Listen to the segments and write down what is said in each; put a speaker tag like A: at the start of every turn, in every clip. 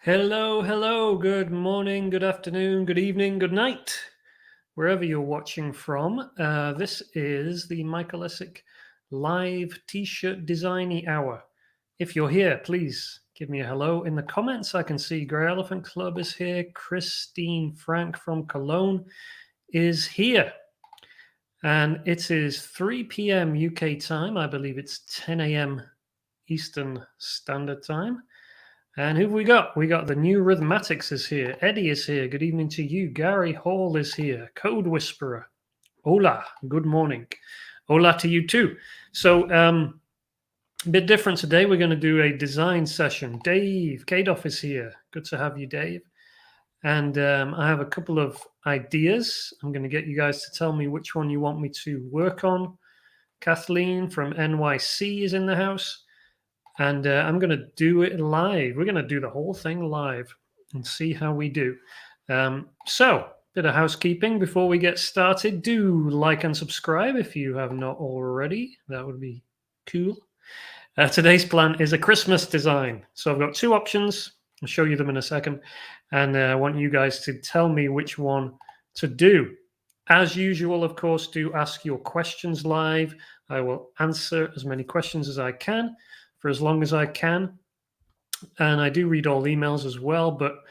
A: Hello, hello, good morning, good afternoon, good evening, good night, wherever you're watching from. This is the Michael Essek live t-shirt designy hour. If you're here, please give me a hello in the comments. I can see Grey Elephant Club is here. Christine Frank from Cologne is here. And it is 3 p.m. UK time. I believe it's 10 a.m. Eastern Standard Time. And who have we got? We got the new Rhythmatics is here. Eddie is here. Good evening to you. Gary Hall is here. Code Whisperer. Hola. Good morning. Hola to you too. So a bit different today. We're going to do a design session. Dave Kadoff is here. Good to have you, Dave. And I have a couple of ideas. I'm going to get you guys to tell me which one you want me to work on. Kathleen from NYC is in the house. And I'm going to do it live. We're going to do the whole thing live and see how we do. So, bit of housekeeping before we get started. Do like and subscribe if you have not already. That would be cool. Today's plan is a Christmas design. So I've got two options. I'll show you them in a second. And I want you guys to tell me which one to do. As usual, of course, do ask your questions live. I will answer as many questions as I can, for as long as I can. And I do read all emails as well, but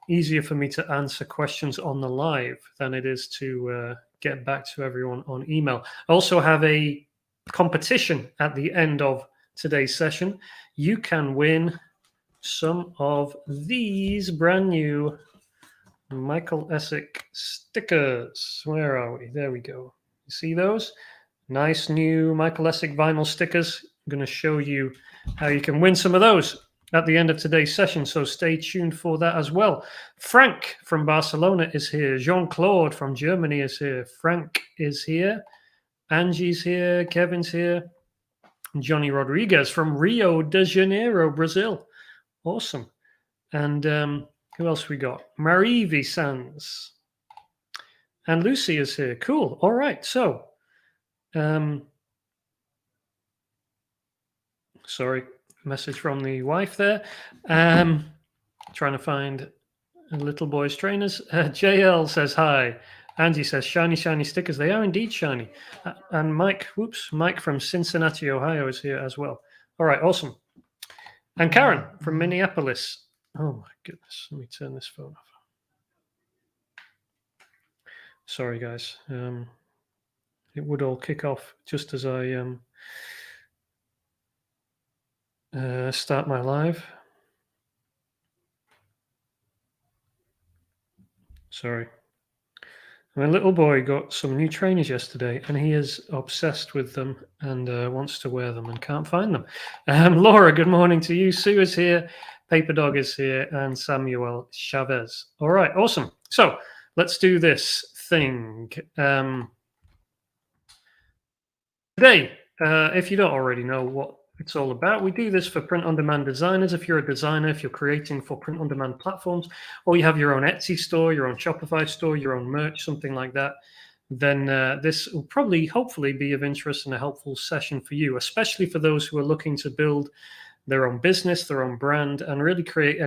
A: easier for me to answer questions on the live than it is to get back to everyone on email. I also have a competition at the end of today's session. You can win some of these brand new Michael Essek stickers. Where are we? There we go. You see those? Nice new Michael Essek vinyl stickers. I'm going to show you how you can win some of those at the end of today's session, so stay tuned for that as well. Frank from Barcelona is here. Jean-Claude from Germany is here. Frank is here. Angie's here. Kevin's here. Johnny Rodriguez from Rio de Janeiro, Brazil. Awesome. And who else we got? Marie Sands. And Lucy is here. Cool. All right. So, sorry, message from the wife there. Trying to find a little boy's trainers. JL says hi. Angie says shiny, shiny stickers. They are indeed shiny. And Mike from Cincinnati, Ohio is here as well. All right, awesome. And Karen from Minneapolis. Oh my goodness, let me turn this phone off. Sorry, guys. It would all kick off just as I start my live. Sorry. My little boy got some new trainers yesterday, and he is obsessed with them and wants to wear them and can't find them. Laura, good morning to you. Sue is here. Paper Dog is here, and Samuel Chavez. All right, awesome. So let's do this thing. Today, if you don't already know what it's all about, we do this for print-on-demand designers. If you're a designer, if you're creating for print-on-demand platforms, or you have your own Etsy store, your own Shopify store, your own merch, something like that, then this will probably, hopefully, be of interest and a helpful session for you, especially for those who are looking to build their own business, their own brand, and really create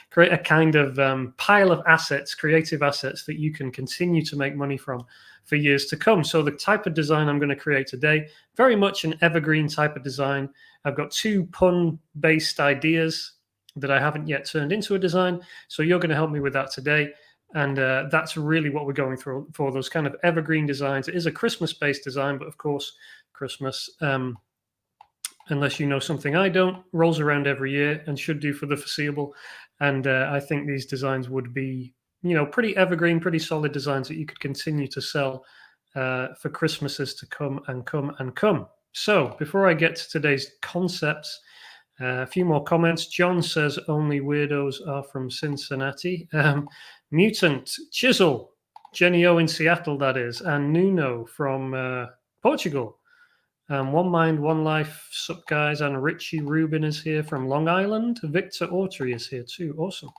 A: create a kind of pile of assets, creative assets that you can continue to make money from for years to come. So the type of design I'm going to create today, very much an evergreen type of design. I've got two pun-based ideas that I haven't yet turned into a design. So you're going to help me with that today. And that's really what we're going through for those kind of evergreen designs. It is a Christmas-based design, but of course, Christmas, unless you know something I don't, rolls around every year and should do for the foreseeable. And I think these designs would be, pretty evergreen, pretty solid designs that you could continue to sell for Christmases to come and come and come. So before I get to today's concepts, a few more comments. John says only weirdos are from Cincinnati. Mutant, Chisel, Jenny O in Seattle, that is, and Nuno from Portugal. One Mind, One Life, sup guys, and Richie Rubin is here from Long Island. Victor Autry is here too. Awesome.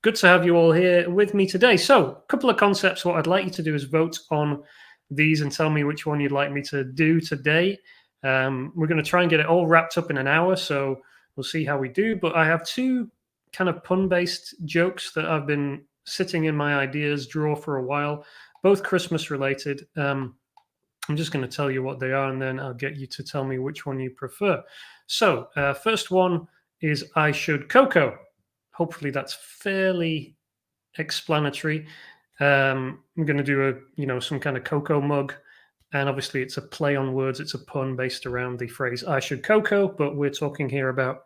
A: Good to have you all here with me today. So, a couple of concepts. What I'd like you to do is vote on these and tell me which one you'd like me to do today. We're going to try and get it all wrapped up in an hour, so we'll see how we do. But I have two kind of pun-based jokes that I've been sitting in my ideas drawer for a while, both Christmas related. I'm just going to tell you what they are, and then I'll get you to tell me which one you prefer. So, first one is I should cocoa. Hopefully, that's fairly explanatory. I'm going to do some kind of cocoa mug, and obviously it's a play on words. It's a pun based around the phrase I should cocoa, but we're talking here about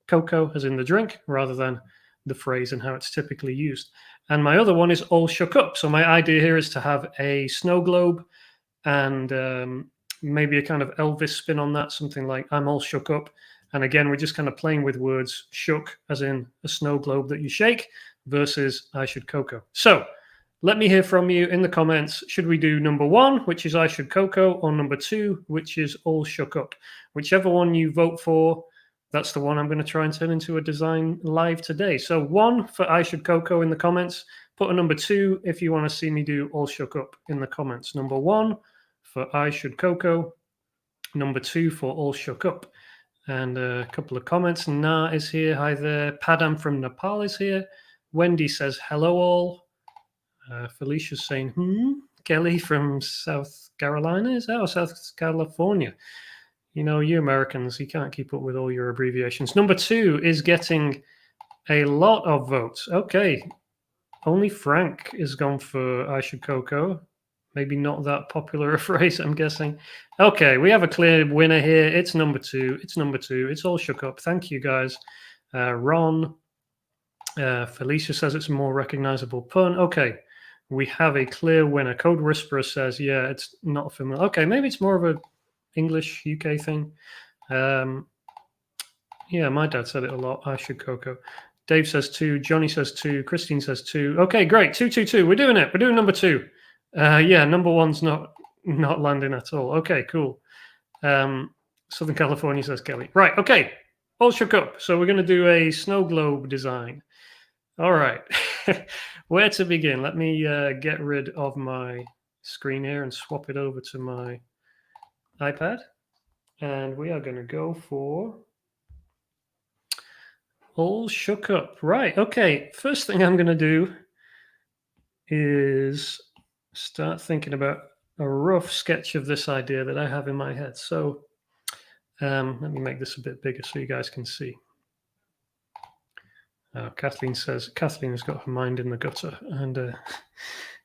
A: cocoa as in the drink rather than the phrase and how it's typically used. And my other one is all shook up. So my idea here is to have a snow globe and maybe a kind of Elvis spin on that, something like I'm all shook up. And again, we're just kind of playing with words, shook as in a snow globe that you shake versus I should cocoa. So let me hear from you in the comments. Should we do number one, which is I should cocoa, or number two, which is all shook up? Whichever one you vote for, that's the one I'm going to try and turn into a design live today. So one for I should cocoa in the comments. Put a number two if you want to see me do all shook up in the comments. Number one for I should cocoa. Number two for all shook up. And a couple of comments. Na is here. Hi there. Padam from Nepal is here. Wendy says hello all. Felicia's saying Kelly from South Carolina is that, or South California? You know, you Americans, you can't keep up with all your abbreviations. Number two is getting a lot of votes. Okay. Only Frank is gone for I should cocoa. Maybe not that popular a phrase, I'm guessing. Okay, we have a clear winner here. It's number two. It's number two. It's all shook up. Thank you, guys. Ron, Felicia says it's a more recognizable pun. Okay, we have a clear winner. Code Whisperer says, yeah, it's not familiar. Okay, maybe it's more of a English UK thing. Yeah, my dad said it a lot. I should cocoa. Dave says two. Johnny says two. Christine says two. Okay, great. 222. We're doing it. We're doing number two. Yeah, number one's not landing at all. Okay, cool. Southern California says Kelly. Right. Okay. All shook up. So we're going to do a snow globe design. All right. Where to begin? Let me get rid of my screen here and swap it over to my iPad. And we are going to go for all shook up. Right. Okay. First thing I'm going to do is start thinking about a rough sketch of this idea that I have in my head. So let me make this a bit bigger so you guys can see. Kathleen says Kathleen's got her mind in the gutter. And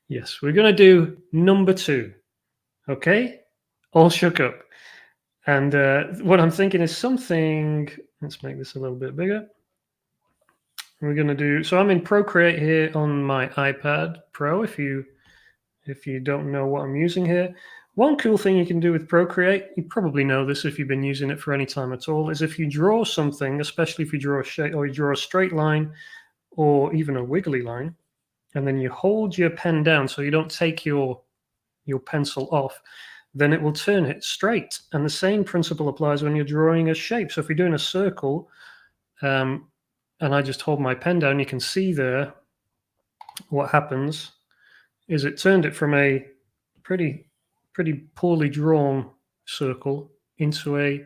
A: yes, we're going to do number two. Okay? All shook up. And what I'm thinking is something, let's make this a little bit bigger. We're going to do, so I'm in Procreate here on my iPad Pro, if you don't know what I'm using here. One cool thing you can do with Procreate, you probably know this if you've been using it for any time at all, is if you draw something, especially if you draw a shape or you draw a straight line or even a wiggly line, and then you hold your pen down so you don't take your pencil off, then it will turn it straight. And the same principle applies when you're drawing a shape. So if you're doing a circle, and I just hold my pen down, you can see there what happens is it turned it from a pretty poorly drawn circle into a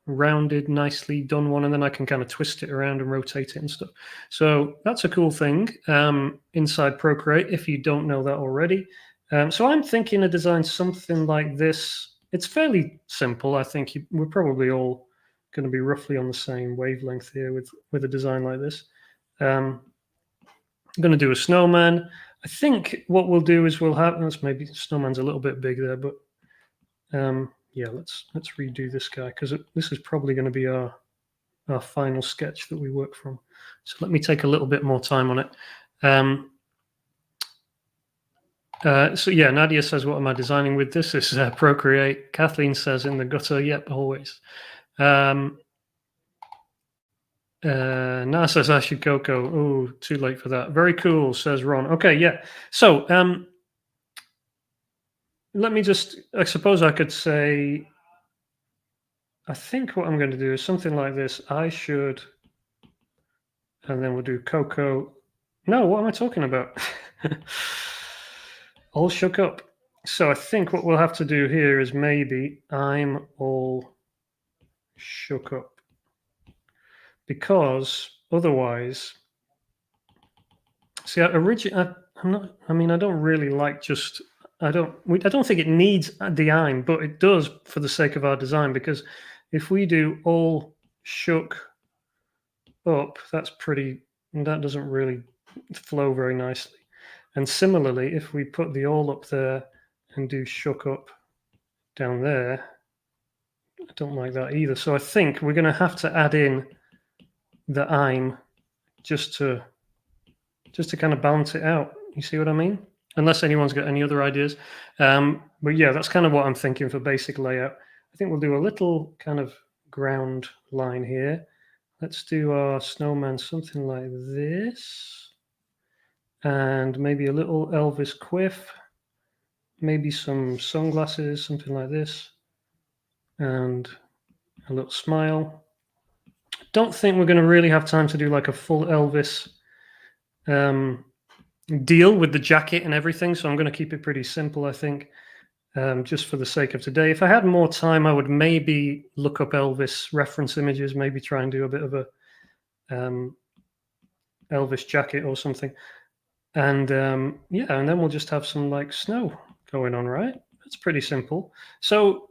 A: rounded, nicely done one, and then I can kind of twist it around and rotate it and stuff. So that's a cool thing inside Procreate if you don't know that already. So I'm thinking to design something like this. It's fairly simple. I think we're probably all going to be roughly on the same wavelength here with a design like this. I'm going to do a snowman. I think what we'll do is we'll have, maybe snowman's a little bit big there, but yeah, let's redo this guy because this is probably going to be our final sketch that we work from. So let me take a little bit more time on it. So yeah, Nadia says, what am I designing with? This is Procreate. Kathleen says in the gutter, yep, always. Na says I should cocoa. Oh, too late for that. Very cool, says Ron. Okay, yeah. So let me just, I suppose I could say, I think what I'm going to do is something like this. I should, and then we'll do cocoa. No, what am I talking about? All shook up. So I think what we'll have to do here is maybe I'm all shook up, because otherwise, see, I'm not. I mean, I don't really like just. I don't think it needs the I'm, but it does for the sake of our design. Because if we do all shook up, that's pretty. That doesn't really flow very nicely. And similarly, if we put the all up there and do shook up down there, I don't like that either. So I think we're going to have to add in the I'm just to kind of balance it out. You see what I mean? Unless anyone's got any other ideas. But yeah, that's kind of what I'm thinking for basic layout. I think we'll do a little kind of ground line here. Let's do our snowman something like this. And maybe a little Elvis quiff. Maybe some sunglasses, something like this. And a little smile. Don't think we're going to really have time to do like a full Elvis deal with the jacket and everything, so I'm going to keep it pretty simple, I think, just for the sake of today. If I had more time, I would maybe look up Elvis reference images, maybe try and do a bit of a Elvis jacket or something, and yeah, and then we'll just have some like snow going on, right? That's pretty simple. So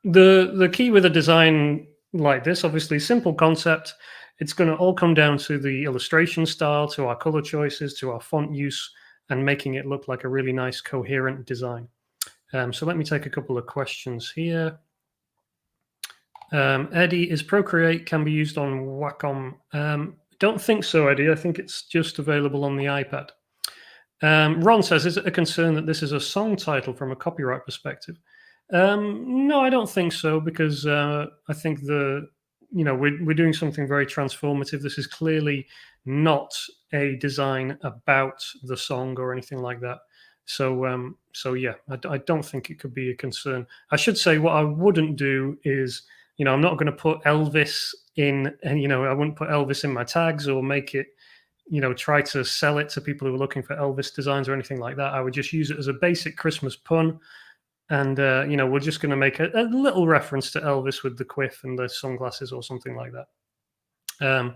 A: the key with a design like this, obviously simple concept, it's going to all come down to the illustration style, to our color choices, to our font use, and making it look like a really nice coherent design. So let me take a couple of questions here. Eddie, is Procreate can be used on Wacom? Don't think so, Eddie. I think it's just available on the iPad. Ron says, is it a concern that this is a song title from a copyright perspective? No, I don't think so, because I think we're doing something very transformative. This is clearly not a design about the song or anything like that. So yeah, I don't think it could be a concern. I should say what I wouldn't do is, I'm not going to put Elvis in, and I wouldn't put Elvis in my tags or make it, try to sell it to people who are looking for Elvis designs or anything like that. I would just use it as a basic Christmas pun. And, we're just going to make a little reference to Elvis with the quiff and the sunglasses or something like that.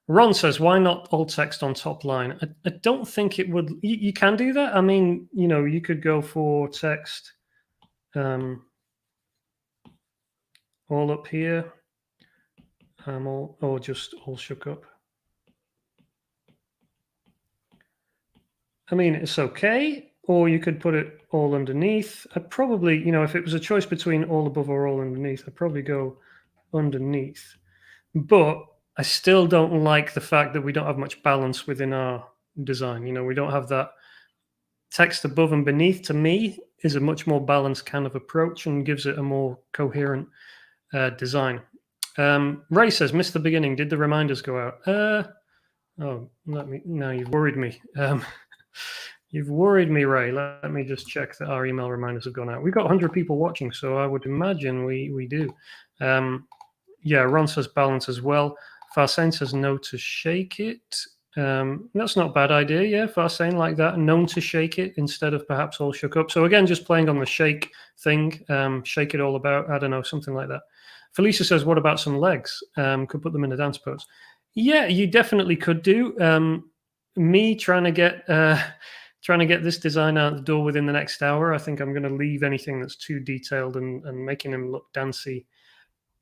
A: Ron says, why not alt text on top line? I don't think it would. You can do that. I mean, you could go for text all up here, or just all shook up. I mean, it's okay. Or you could put it all underneath. I'd probably, if it was a choice between all above or all underneath, I'd probably go underneath. But I still don't like the fact that we don't have much balance within our design. We don't have that text above and beneath. To me, is a much more balanced kind of approach and gives it a more coherent design. Ray says, missed the beginning. Did the reminders go out? Now you've worried me. You've worried me, Ray. Let me just check that our email reminders have gone out. We've got 100 people watching, so I would imagine we do. Yeah, Ron says balance as well. Farsain says no to shake it. That's not a bad idea. Yeah, Farsain like that. Known to shake it instead of perhaps all shook up. So again, just playing on the shake thing. Shake it all about. I don't know, something like that. Felicia says, what about some legs? Could put them in a dance pose. Yeah, you definitely could do. Me trying to get this design out the door within the next hour. I think I'm going to leave anything that's too detailed and making them look dancey.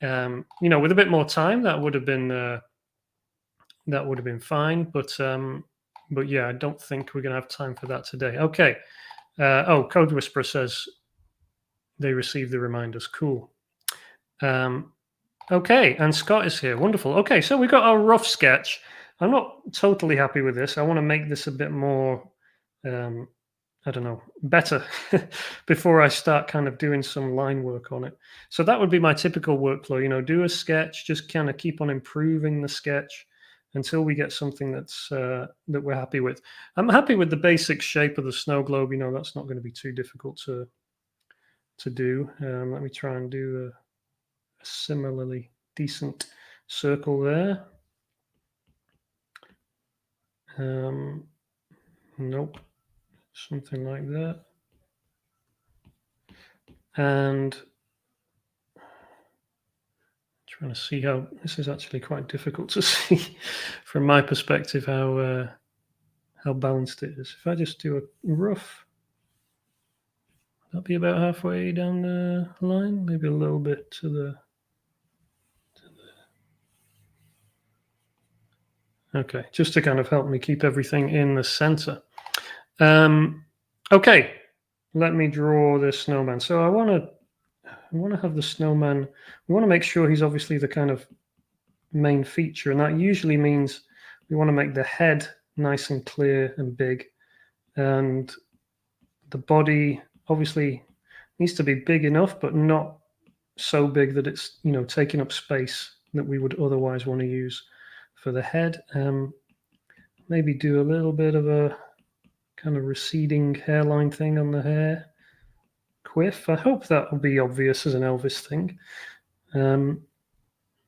A: With a bit more time, that would have been fine. But yeah, I don't think we're going to have time for that today. Okay. Code Whisperer says they received the reminders. Cool. Okay, and Scott is here. Wonderful. Okay, so we got our rough sketch. I'm not totally happy with this. I want to make this a bit more, I don't know, better before I start kind of doing some line work on it. So that would be my typical workflow. Do a sketch, just kind of keep on improving the sketch until we get something that's that we're happy with. I'm happy with the basic shape of the snow globe. That's not going to be too difficult to do. Let me try and do a similarly decent circle there. Nope, something like that. And trying to see how this is actually quite difficult to see from my perspective how balanced it is. If I just do a rough, that'll be about halfway down the line, maybe a little bit to the. Okay, just to kind of help me keep everything in the center. Okay, let me draw this snowman. So I want to have the snowman. We want to make sure he's obviously the kind of main feature, and that usually means we want to make the head nice and clear and big, and the body obviously needs to be big enough, but not so big that it's taking up space that we would otherwise want to use for the head. Maybe do a little bit of a kind of receding hairline thing on the hair. Quiff. I hope that will be obvious as an Elvis thing. And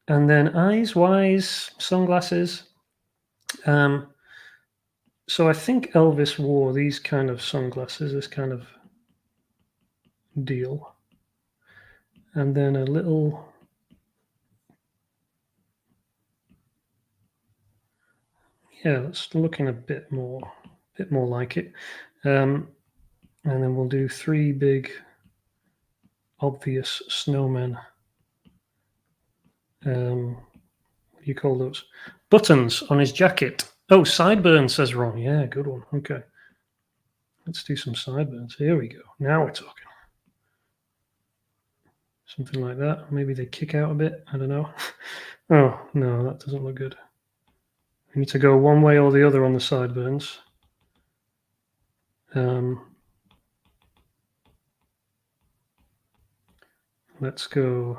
A: then eyes, wise, sunglasses. So I think Elvis wore these kind of sunglasses, this kind of deal. And then a little. Yeah, it's looking a bit more like it. And then we'll do 3 big, obvious snowmen. What do you call those? Buttons on his jacket. Oh, sideburns, says Ron. Yeah, good one. Okay. Let's do some sideburns. Here we go. Now we're talking. Something like that. Maybe they kick out a bit. I don't know. Oh, no, that doesn't look good. We need to go one way or the other on the sideburns. Let's go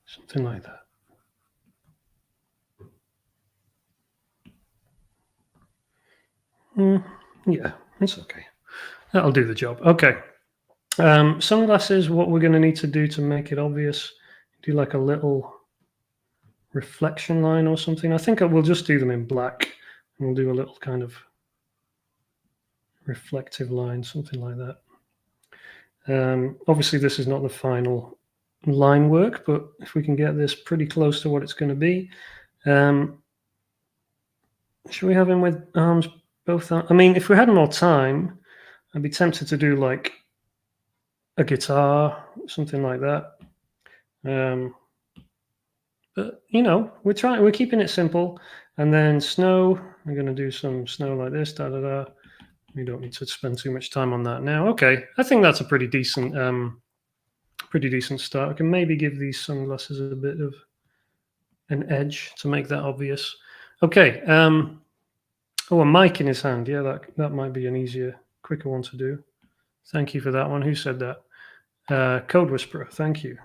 A: something like that. Yeah, it's okay. That'll do the job. Okay. Sunglasses, what we're going to need to do to make it obvious, do like a little reflection line or something. I think we'll just do them in black, and we'll do a little kind of reflective line, something like that. Obviously, this is not the final line work, but if we can get this pretty close to what it's going to be. Should we have him with arms both? I mean, if we had more time, I'd be tempted to do like a guitar, something like that. But we're keeping it simple. And then snow, I'm going to do some snow like this, da da da. We don't need to spend too much time on that now. Okay, I think that's a pretty decent start. I can maybe give these sunglasses a bit of an edge to make that obvious. Okay. Oh, a mic in his hand. Yeah, that might be an easier, quicker one to do. Thank you for that one. Who said that? Code Whisperer. Thank you.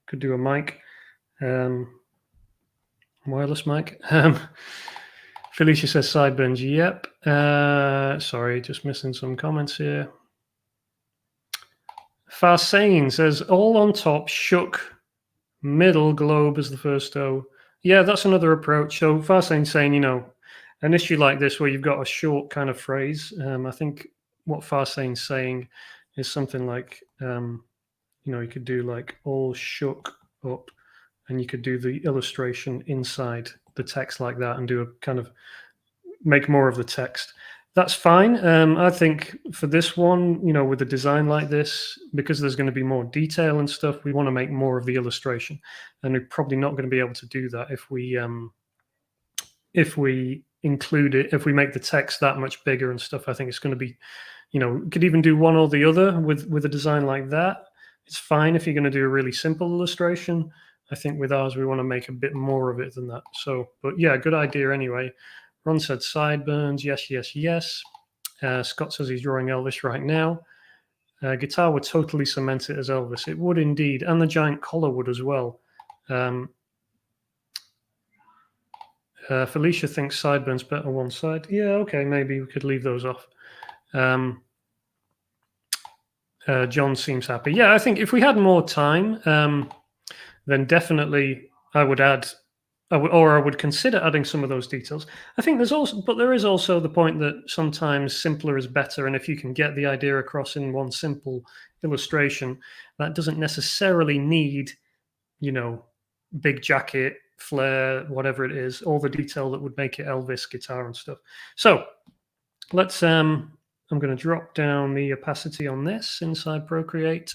A: Could do a mic. Wireless mic. Felicia says sideburns. Yep. Sorry, just missing some comments here. Farsane says all on top, shook, middle globe as the first O. Yeah, that's another approach. So Farsane's saying, an issue like this where you've got a short kind of phrase. I think what Farsane's saying is something like, you could do like all shook up, and you could do the illustration inside the text like that and do a kind of make more of the text. That's fine. I think for this one, with a design like this, because there's going to be more detail and stuff, we want to make more of the illustration, and we're probably not going to be able to do that if we include it. If we make the text that much bigger and stuff, I think it's going to be, could even do one or the other with a design like that. It's fine if you're going to do a really simple illustration. I think with ours, we want to make a bit more of it than that. So, but yeah, good idea anyway. Ron said sideburns. Yes, yes, yes. Scott says he's drawing Elvis right now. Guitar would totally cement it as Elvis. It would indeed. And the giant collar would as well. Felicia thinks sideburns better one side. Yeah, okay, maybe we could leave those off. John seems happy. Yeah, I think if we had more time, then definitely I would add or I would consider adding some of those details. I think there is also the point that sometimes simpler is better, and if you can get the idea across in one simple illustration, that doesn't necessarily need, you know, big jacket, flare, whatever it is, all the detail that would make it Elvis guitar and stuff. So let's I'm going to drop down the opacity on this inside Procreate,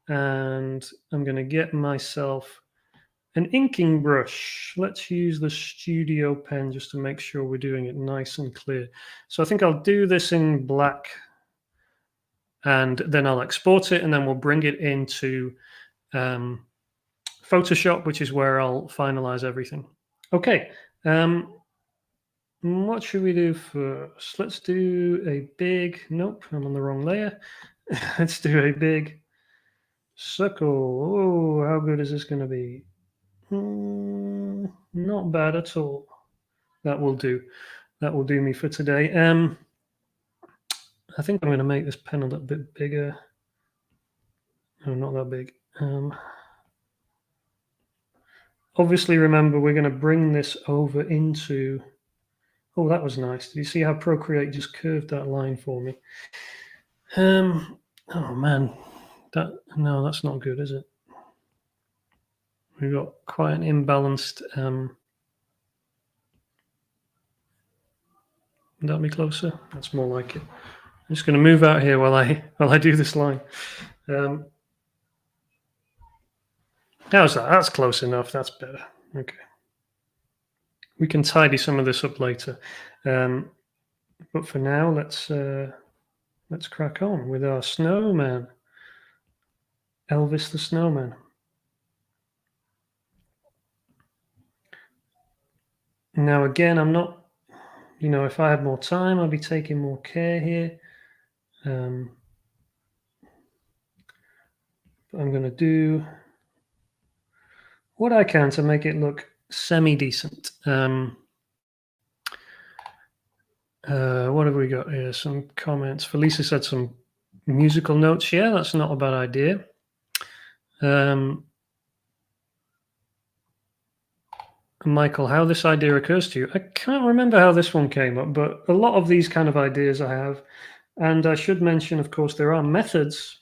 A: and I'm going to get myself an inking brush. Let's use the studio pen just to make sure we're doing it nice and clear. So I think I'll do this in black, and then I'll export it, and then we'll bring it into Photoshop, which is where I'll finalize everything. Okay, what should we do first? Let's do a big, nope, I'm on the wrong layer. Let's do a big circle. Oh, how good is this going to be? Not bad at all. That will do. That will do me for today. I think I'm going to make this pen a little bit bigger. No, not that big. Obviously, remember, we're going to bring this over into... Oh, that was nice. Did you see how Procreate just curved that line for me? Oh, man. No, that's not good, is it? We've got quite an imbalanced... Would that be closer? That's more like it. I'm just going to move out here while I do this line. How's that? That's close enough. That's better. Okay. We can tidy some of this up later. But for now, let's crack on with our snowman. Elvis the Snowman. Now again, I'm not, if I had more time, I'd be taking more care here. But I'm going to do what I can to make it look semi-decent. What have we got here? Some comments. Felisa said some musical notes. Yeah, that's not a bad idea. Michael, how this idea occurs to you? I can't remember how this one came up, but a lot of these kind of ideas I have. And I should mention, of course, there are methods.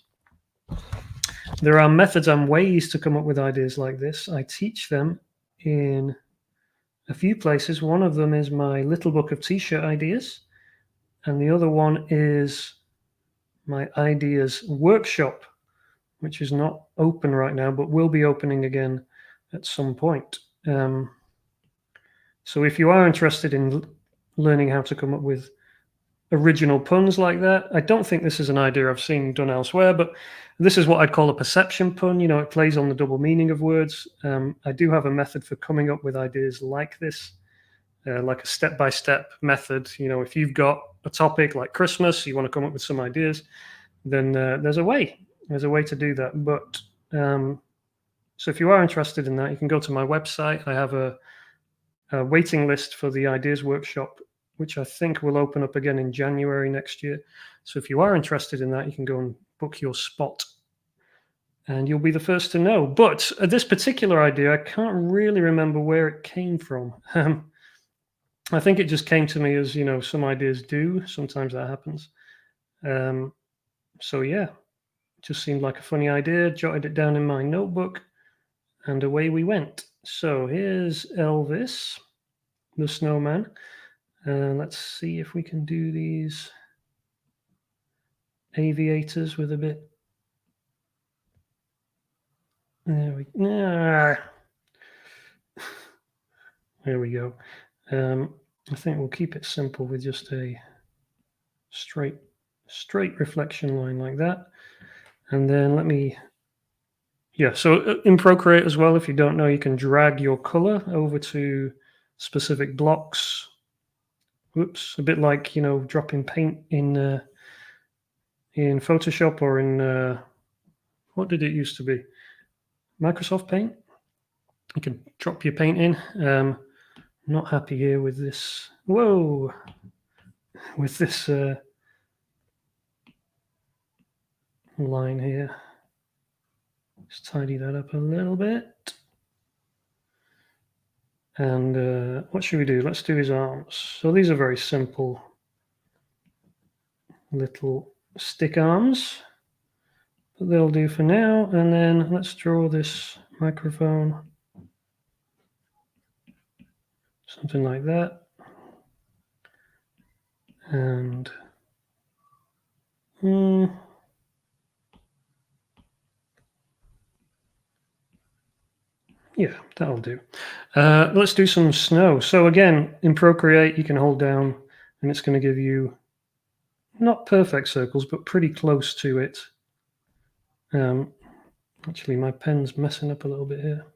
A: There are methods and ways to come up with ideas like this. I teach them in a few places. One of them is my little book of t-shirt ideas. And the other one is my ideas workshop, which is not open right now, but will be opening again at some point. So if you are interested in learning how to come up with original puns like that, I don't think this is an idea I've seen done elsewhere, but this is what I'd call a perception pun. It plays on the double meaning of words. I do have a method for coming up with ideas like this, like a step-by-step method. If you've got a topic like Christmas, you want to come up with some ideas, then there's a way. There's a way to do that. But so if you are interested in that, you can go to my website. I have a waiting list for the ideas workshop, which I think will open up again in January next year. So if you are interested in that, you can go and book your spot, and you'll be the first to know. But this particular idea, I can't really remember where it came from. I think it just came to me as, some ideas do. Sometimes that happens. So yeah, it just seemed like a funny idea, jotted it down in my notebook, and away we went. So here's Elvis, the snowman. Let's see if we can do these aviators with a bit. There we go. I think we'll keep it simple with just a straight reflection line like that. And then so in Procreate as well, if you don't know, you can drag your color over to specific blocks. Whoops, a bit like, dropping paint in Photoshop or in, what did it used to be? Microsoft Paint. You can drop your paint in. Not happy here with this. Whoa, with this line here. Let's tidy that up a little bit. And what should we do? Let's do his arms. So these are very simple little stick arms, but they'll do for now. And then let's draw this microphone, something like that. And yeah, that'll do. Let's do some snow. So again, in Procreate, you can hold down and it's going to give you not perfect circles, but pretty close to it. Actually, my pen's messing up a little bit here.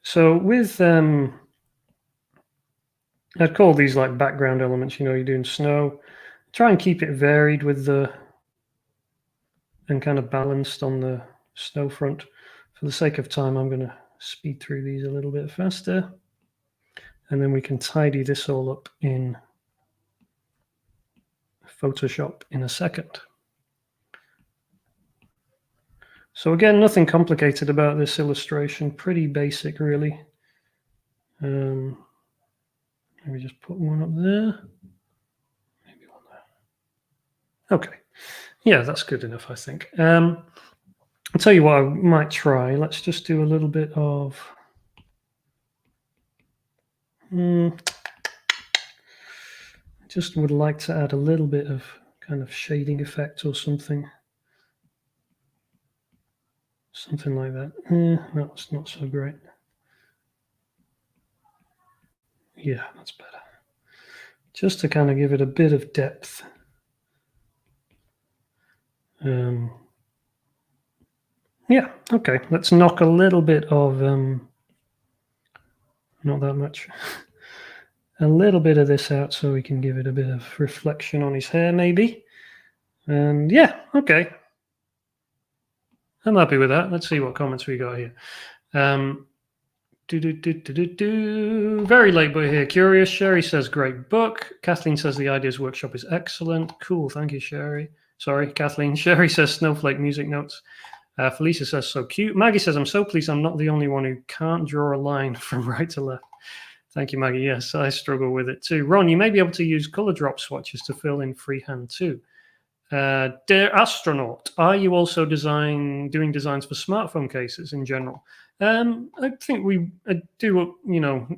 A: So with, I'd call these like background elements, you're doing snow. Try and keep it varied with and kind of balanced on the snow front. For the sake of time, I'm going to speed through these a little bit faster. And then we can tidy this all up in Photoshop in a second. So again, nothing complicated about this illustration, pretty basic really. Maybe just put one up there, maybe one there. Okay, yeah, that's good enough, I think. I'll tell you what I might try. Let's just do a little bit of, just would like to add a little bit of kind of shading effect or something. Something like that. That's not so great. Yeah, that's better. Just to kind of give it a bit of depth. Yeah, okay. Let's knock a little bit of, not that much, a little bit of this out so we can give it a bit of reflection on his hair maybe. And yeah, okay. I'm happy with that. Let's see what comments we got here. Very late boy here. Curious. Sherry says great book. Kathleen says the ideas workshop is excellent. Cool. Thank you, Sherry. Sorry, Kathleen. Sherry says snowflake music notes. Felicia says so cute. Maggie says I'm so pleased I'm not the only one who can't draw a line from right to left. Thank you, Maggie. Yes, I struggle with it too. Ron, you may be able to use color drop swatches to fill in freehand too. Dear astronaut, are you also doing designs for smartphone cases in general? I think I do,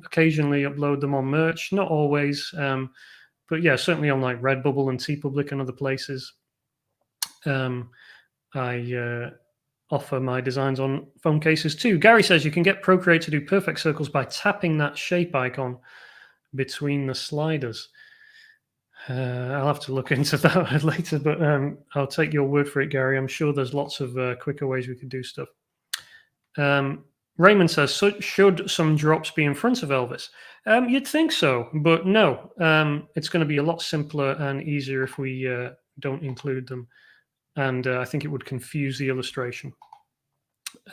A: occasionally upload them on merch, not always, but yeah, certainly on like Redbubble and TeePublic and other places. I offer my designs on phone cases too. Gary says you can get Procreate to do perfect circles by tapping that shape icon between the sliders. I'll have to look into that later, but I'll take your word for it, Gary. I'm sure there's lots of quicker ways we could do stuff. Raymond says, should some drops be in front of Elvis? You'd think so, but no. It's going to be a lot simpler and easier if we don't include them. And I think it would confuse the illustration.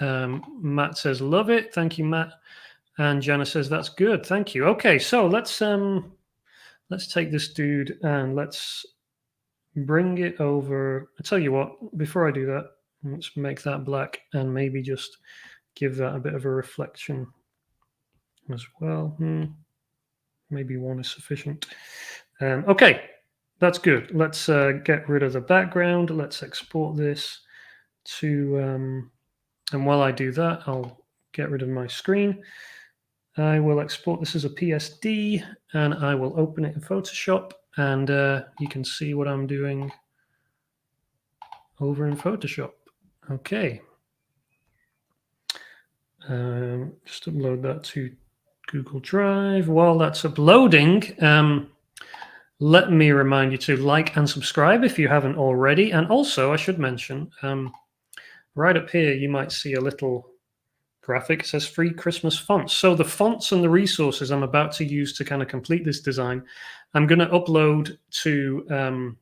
A: Matt says, love it. Thank you, Matt. And Jana says, that's good. Thank you. Okay, so let's take this dude and let's bring it over. I tell you what, before I do that, let's make that black and maybe just give that a bit of a reflection as well. Maybe one is sufficient. Okay, that's good. Let's get rid of the background. Let's export this to, and while I do that, I'll get rid of my screen. I will export this as a PSD and I will open it in Photoshop and you can see what I'm doing over in Photoshop. Okay. Just upload that to Google Drive. While that's uploading, let me remind you to like and subscribe if you haven't already. And also, I should mention, right up here, you might see a little graphic. It says free Christmas fonts. So the fonts and the resources I'm about to use to kind of complete this design, I'm going to upload to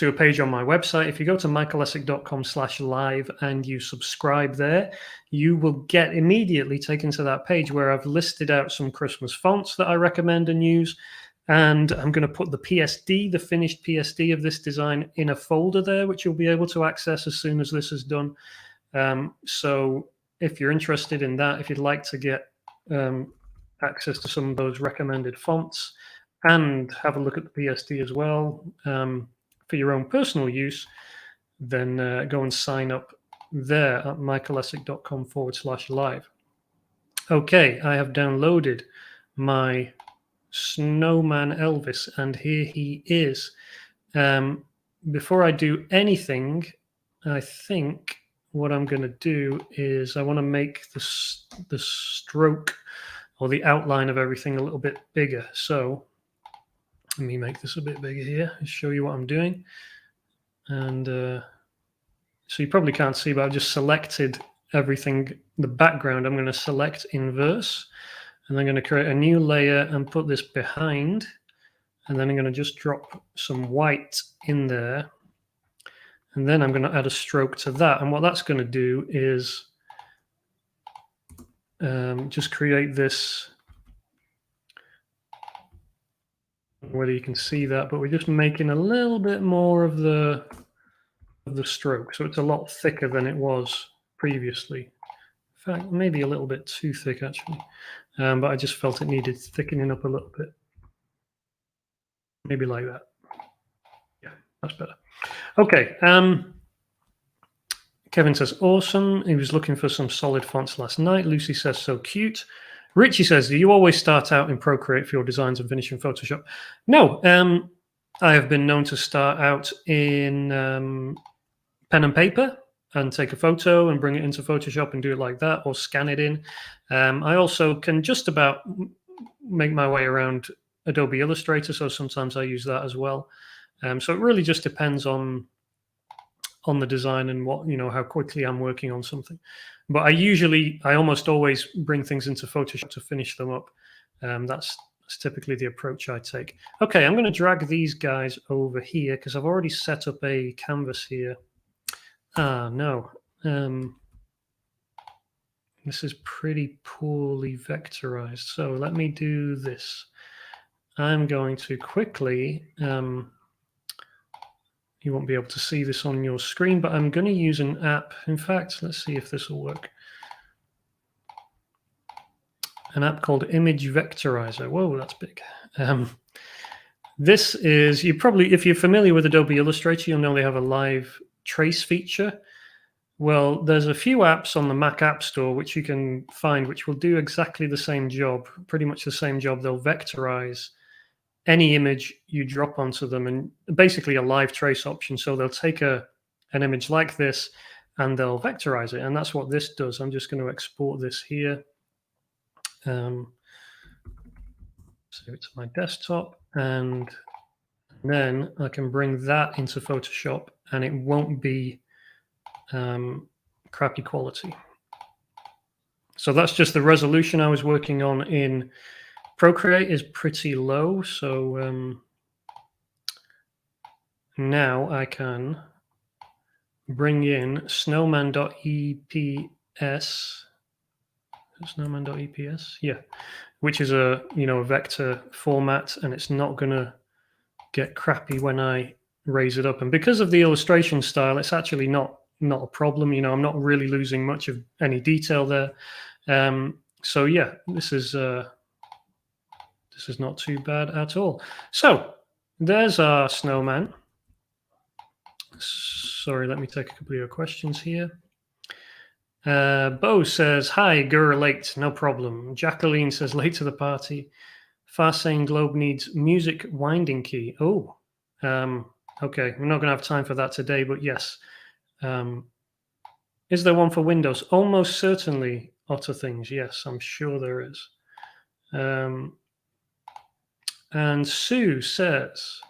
A: a page on my website. If you go to michaelessek.com/live and you subscribe there, you will get immediately taken to that page where I've listed out some Christmas fonts that I recommend and use. And I'm going to put the PSD, the finished PSD of this design, in a folder there, which you'll be able to access as soon as this is done. So if you're interested in that, if you'd like to get access to some of those recommended fonts and have a look at the PSD as well for your own personal use, then go and sign up there at michaelessek.com/live. Okay, I have downloaded my snowman Elvis, and here he is. Before I do anything, I think what I'm going to do is I want to make the stroke or the outline of everything a little bit bigger. So let me make this a bit bigger here and show you what I'm doing. And so you probably can't see, but I've just selected everything, the background. I'm going to select inverse, and I'm going to create a new layer and put this behind. And then I'm going to just drop some white in there. And then I'm going to add a stroke to that. And what that's going to do is just create this, whether you can see that, but we're just making a little bit more of the stroke. So it's a lot thicker than it was previously. In fact, maybe a little bit too thick, actually. But I just felt it needed thickening up a little bit. Maybe like that. Yeah, that's better. Okay. Kevin says, awesome. He was looking for some solid fonts last night. Lucy says, so cute. Richie says, do you always start out in Procreate for your designs and finish in Photoshop? No. I have been known to start out in pen and paper and take a photo and bring it into Photoshop and do it like that, or scan it in. I also can just about make my way around Adobe Illustrator, so sometimes I use that as well. So it really just depends on the design and what, how quickly I'm working on something. But I almost always bring things into Photoshop to finish them up. That's typically the approach I take. Okay, I'm going to drag these guys over here because I've already set up a canvas here. No. This is pretty poorly vectorized. So let me do this. I'm going to quickly, you won't be able to see this on your screen, but I'm going to use an app. In fact, let's see if this will work. An app called Image Vectorizer. Whoa, that's big. This is, if you're familiar with Adobe Illustrator, you'll know they have a live trace feature. Well, there's a few apps on the Mac App Store which you can find which will do exactly the same job, pretty much the same job. They'll vectorize any image you drop onto them, and basically a live trace option. So they'll take an image like this and they'll vectorize it. And that's what this does. I'm just going to export this here. Save it to my desktop, and then I can bring that into Photoshop and it won't be crappy quality. So that's just the resolution I was working on in Procreate is pretty low. So now I can bring in snowman.eps. Snowman.eps, yeah, which is a vector format, and it's not going to get crappy when I raise it up. And because of the illustration style, it's actually not a problem. I'm not really losing much of any detail there. So yeah, this is not too bad at all. So there's our snowman. Sorry, let me take a couple of your questions here. Bo says, hi, Gur, late, no problem. Jacqueline says, late to the party. Farsane Globe needs music winding key. Oh, okay. We're not going to have time for that today, but yes. Is there one for Windows? Almost certainly, Otter Things. Yes, I'm sure there is. And Sue says,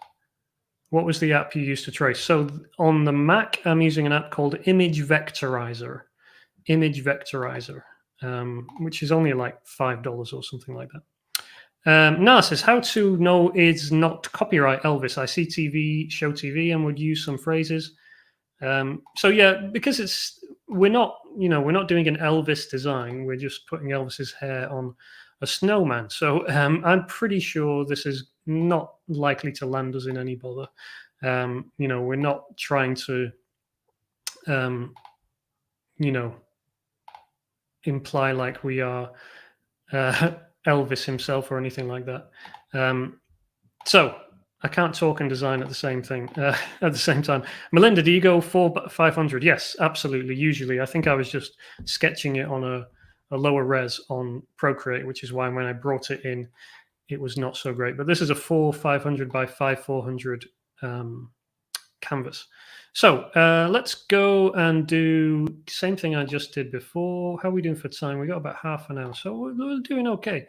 A: what was the app you used to trace? So on the Mac, I'm using an app called Image Vectorizer. Image Vectorizer, which is only like $5 or something like that. Nah says, how to know it's not copyright, Elvis? I see show TV and would use some phrases. So yeah, because we're not doing an Elvis design. We're just putting Elvis's hair on a snowman. So I'm pretty sure this is not likely to land us in any bother. We're not trying to, imply like we are Elvis himself or anything like that. So I can't talk and design at the same thing at the same time. Melinda, do you go 500? Yes, absolutely. Usually, I think I was just sketching it on a lower res on Procreate, which is why when I brought it in, it was not so great. But this is a 500 by 400 canvas. So let's go and do same thing I just did before. How are we doing for time? We got about half an hour, so we're doing okay.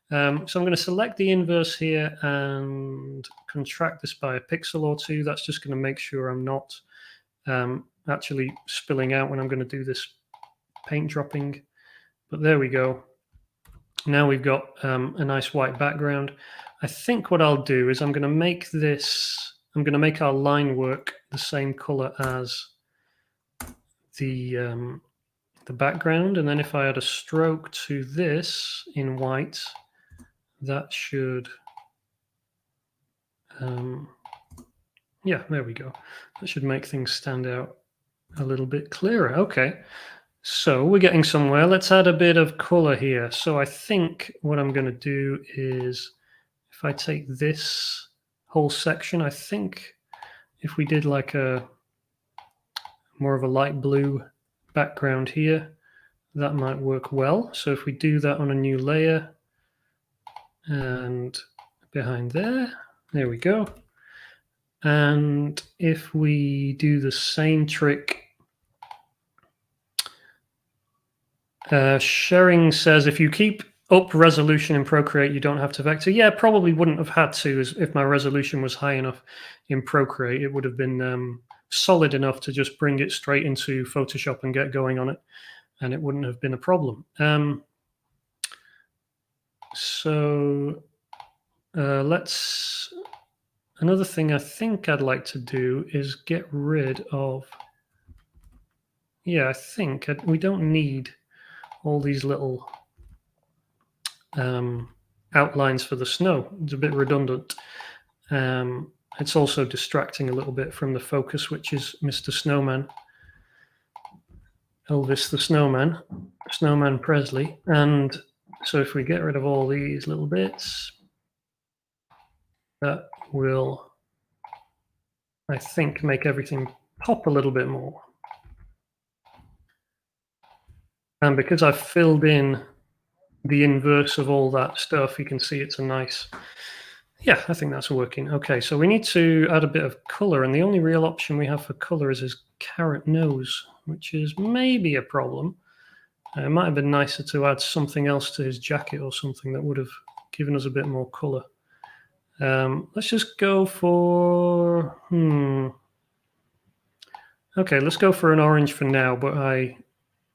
A: So I'm going to select the inverse here and contract this by a pixel or two. That's just going to make sure I'm not actually spilling out when I'm going to do this paint dropping. But there we go. Now we've got a nice white background. I think what I'll do is I'm going to make our line work the same color as the background. And then if I add a stroke to this in white, that should, yeah, there we go. That should make things stand out a little bit clearer. Okay. So we're getting somewhere. Let's add a bit of color here. So I think what I'm going to do is if I take this whole section, I think if we did like a more of a light blue background here, that might work well. So if we do that on a new layer and behind there we go. And if we do the same trick, Shering says, if you keep up resolution in Procreate, you don't have to vector. Yeah, probably wouldn't have had to if my resolution was high enough in Procreate. It would have been solid enough to just bring it straight into Photoshop and get going on it, and it wouldn't have been a problem. So another thing I think I'd like to do is get rid of, I think we don't need all these little outlines for the snow. It's a bit redundant. It's also distracting a little bit from the focus, which is Mr. Snowman, Elvis the Snowman, Snowman Presley. And so if we get rid of all these little bits, that will, I think, make everything pop a little bit more. And because I've filled in the inverse of all that stuff, you can see it's a nice, I think that's working. Okay, so we need to add a bit of color, and the only real option we have for color is his carrot nose, which is maybe a problem. It might have been nicer to add something else to his jacket or something that would have given us a bit more color. Let's just go for, okay, let's go for an orange for now, but I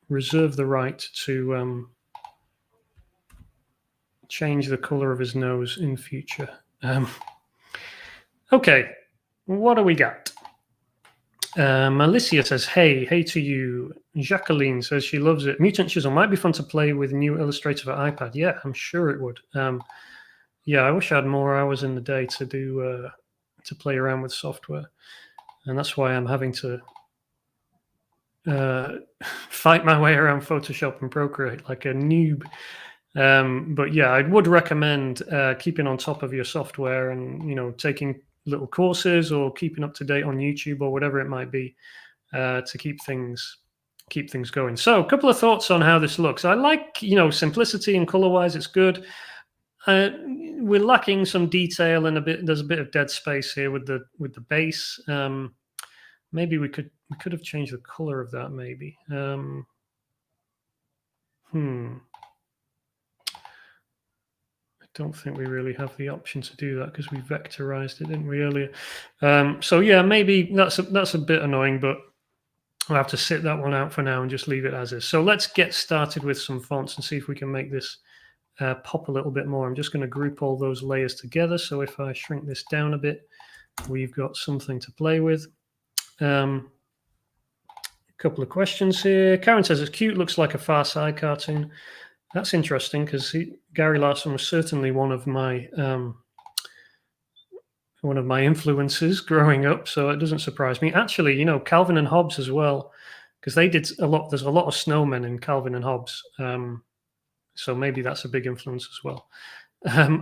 A: reserve the right to change the color of his nose in future. Okay, what do we got? Alicia says, hey to you. Jacqueline says she loves it. Mutant Chisel might be fun to play with new Illustrator for iPad. Yeah, I'm sure it would. Yeah, I wish I had more hours in the day to do to play around with software, and that's why I'm having to fight my way around Photoshop and Procreate like a noob. But yeah, I would recommend keeping on top of your software and taking little courses or keeping up to date on YouTube or whatever it might be to keep things going. So a couple of thoughts on how this looks. I like simplicity and color wise, it's good. We're lacking some detail and there's a bit of dead space here with the base. Maybe we could have changed the color of that maybe. I don't think we really have the option to do that because we vectorized it, didn't we, earlier? So yeah, maybe that's a bit annoying, but I'll have to sit that one out for now and just leave it as is. So let's get started with some fonts and see if we can make this pop a little bit more. I'm just going to group all those layers together. So if I shrink this down a bit, we've got something to play with. A couple of questions here. Karen says it's cute, looks like a Far Side cartoon. That's interesting because Gary Larson was certainly one of my influences growing up, so it doesn't surprise me. Actually, Calvin and Hobbes as well. because they did a lot. There's a lot of snowmen in Calvin and Hobbes, so maybe that's a big influence as well.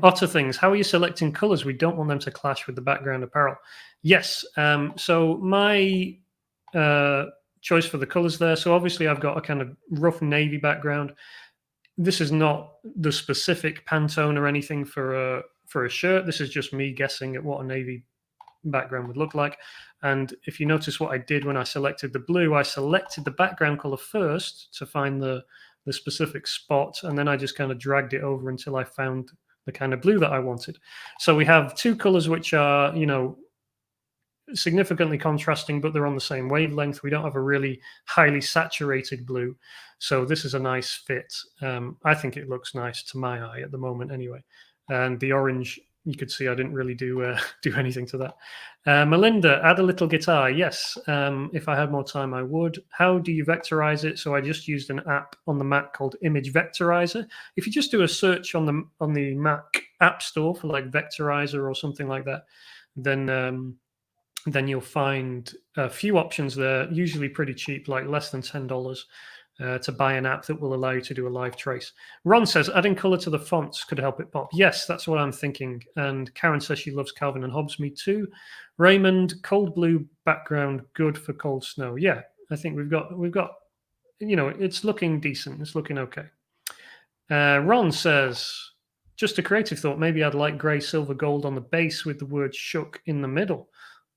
A: Otter things. How are you selecting colors? We don't want them to clash with the background apparel. Yes. So my choice for the colors there. So obviously I've got a kind of rough navy background. This is not the specific Pantone or anything for a shirt. This is just me guessing at what a navy background would look like. And if you notice what I did when I selected the blue, I selected the background color first to find the specific spot, and then I just kind of dragged it over until I found the kind of blue that I wanted. So we have two colors which are, significantly contrasting, but they're on the same wavelength. We don't have a really highly saturated blue. So this is a nice fit. I think it looks nice to my eye at the moment anyway. And the orange, you could see I didn't really do anything to that. Melinda, add a little guitar. Yes, if I had more time, I would. How do you vectorize it? So I just used an app on the Mac called Image Vectorizer. If you just do a search on the Mac App Store for like Vectorizer or something like that, then you'll find a few options there, usually pretty cheap, like less than $10. To buy an app that will allow you to do a live trace. Ron says, adding color to the fonts could help it pop. Yes, that's what I'm thinking. And Karen says she loves Calvin and Hobbes. Me too. Raymond, cold blue background, good for cold snow. Yeah, I think we've got, it's looking decent. It's looking okay. Ron says, just a creative thought. Maybe I'd like gray, silver, gold on the base with the word shook in the middle.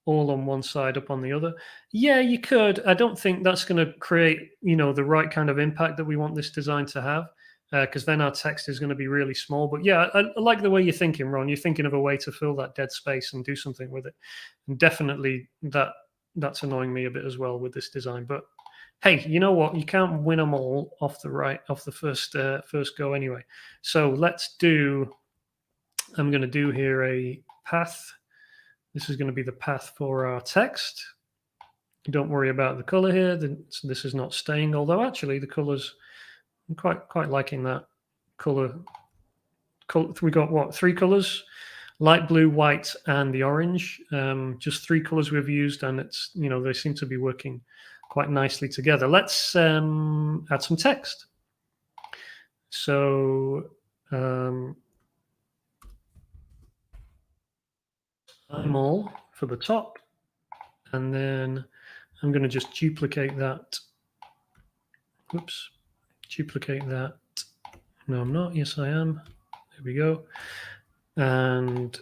A: All on one side, up on the other. Yeah, you could. I don't think that's going to create, the right kind of impact that we want this design to have, because then our text is going to be really small. But yeah, I like the way you're thinking, Ron. You're thinking of a way to fill that dead space and do something with it. And definitely that's annoying me a bit as well with this design. But hey, you know what? You can't win them all off the first go anyway. So I'm going to do here a path. This is going to be the path for our text. Don't worry about the color here. This is not staying, although actually the colors, I'm quite liking that color. We got what, 3 colors? Light blue, white, and the orange. Just 3 colors we've used, and it's, they seem to be working quite nicely together. Let's add some text. So I'm all for the top, and then I'm going to just duplicate that. Oops, duplicate that. No, I'm not. Yes, I am. There we go. And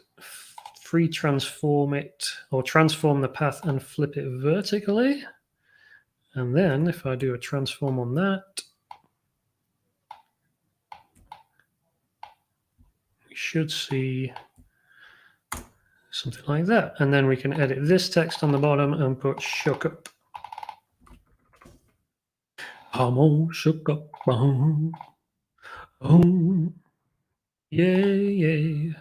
A: free transform it, or transform the path and flip it vertically. And then if I do a transform on that, we should see something like that. And then we can edit this text on the bottom and put shook up. I'm all shook up. Oh, yeah.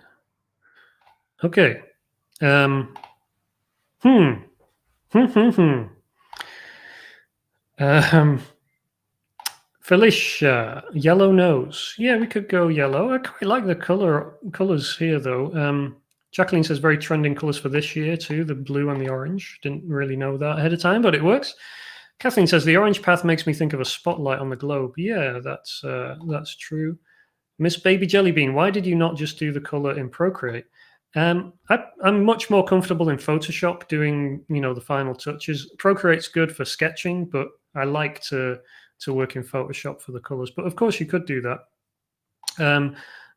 A: Okay. Felicia, yellow nose. Yeah, we could go yellow. I quite like the colors here, though. Jacqueline says very trending colors for this year too, the blue and the orange. Didn't really know that ahead of time, but it works. Kathleen says the orange path makes me think of a spotlight on the globe. Yeah, that's true. Miss Baby Jellybean, why did you not just do the color in Procreate? I'm much more comfortable in Photoshop doing, the final touches. Procreate's good for sketching, but I like to work in Photoshop for the colors. But of course, you could do that.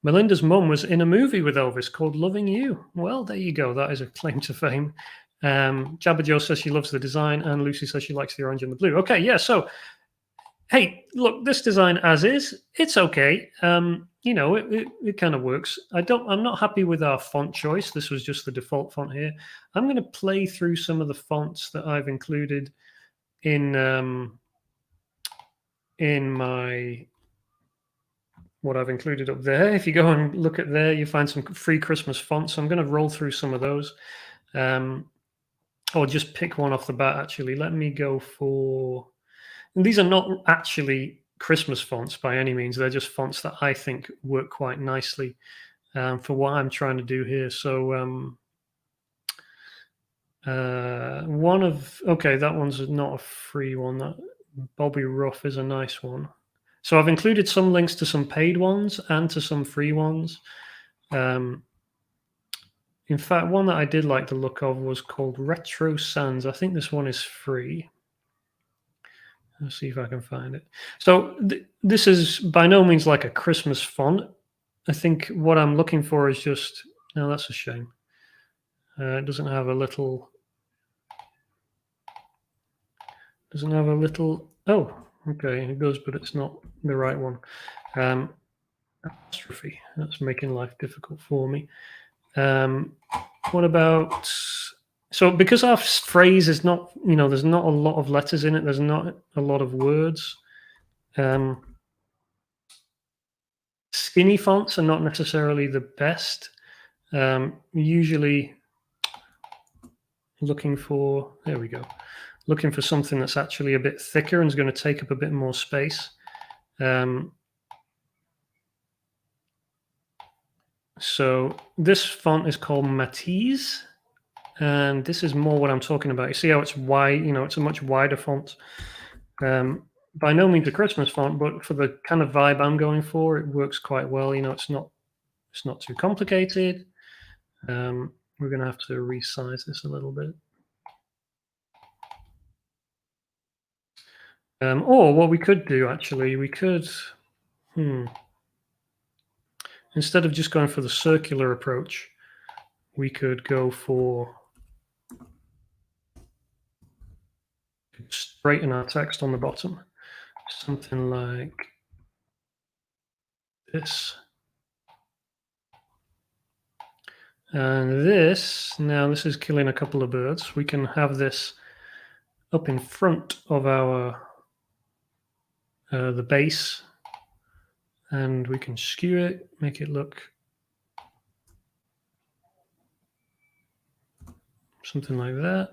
A: Melinda's mum was in a movie with Elvis called Loving You. Well, there you go. That is a claim to fame. Jabba Joe says she loves the design, and Lucy says she likes the orange and the blue. Okay, yeah. So, hey, look, this design as is, it's okay. It kind of works. I'm not happy with our font choice. This was just the default font here. I'm going to play through some of the fonts that I've included in what I've included up there. If you go and look at there, you find some free Christmas fonts. So I'm going to roll through some of those, or just pick one off the bat. Actually, let me go for. And these are not actually Christmas fonts by any means. They're just fonts that I think work quite nicely for what I'm trying to do here. So that one's not a free one. Bobby Ruff is a nice one. So I've included some links to some paid ones and to some free ones. In fact, one that I did like the look of was called Retro Sands. I think this one is free. Let's see if I can find it. So this is by no means like a Christmas font. I think what I'm looking for is just, no, that's a shame. It doesn't have a little, oh, okay, it does, but it's not the right one. Apostrophe, that's making life difficult for me. What about, so because our phrase is not, there's not a lot of letters in it, there's not a lot of words. Skinny fonts are not necessarily the best. Usually looking for, there we go, looking for something that's actually a bit thicker and is going to take up a bit more space. So this font is called Matisse, and this is more what I'm talking about. You see how it's wide, it's a much wider font. By no means a Christmas font, but for the kind of vibe I'm going for, it works quite well. It's not too complicated. We're going to have to resize this a little bit. Or what we could do, actually, we could, instead of just going for the circular approach, we could go for straighten our text on the bottom. Something like this. And this, now this is killing a couple of birds. We can have this up in front of our the base, and we can skew it, make it look something like that.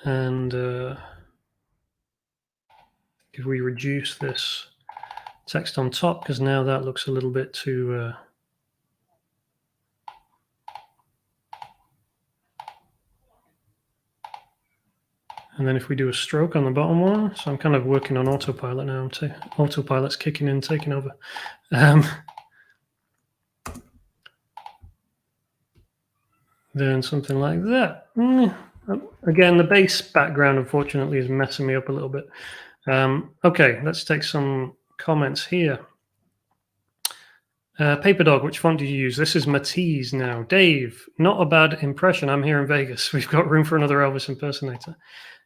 A: And if we reduce this text on top, because now that looks a little bit too and then if we do a stroke on the bottom one, so I'm kind of working on autopilot now. Autopilot's kicking in, taking over. Then something like that. Again, the base background, unfortunately, is messing me up a little bit. Okay, let's take some comments here. Paperdog, which font do you use? This is Matisse now. Dave, not a bad impression. I'm here in Vegas. We've got room for another Elvis impersonator.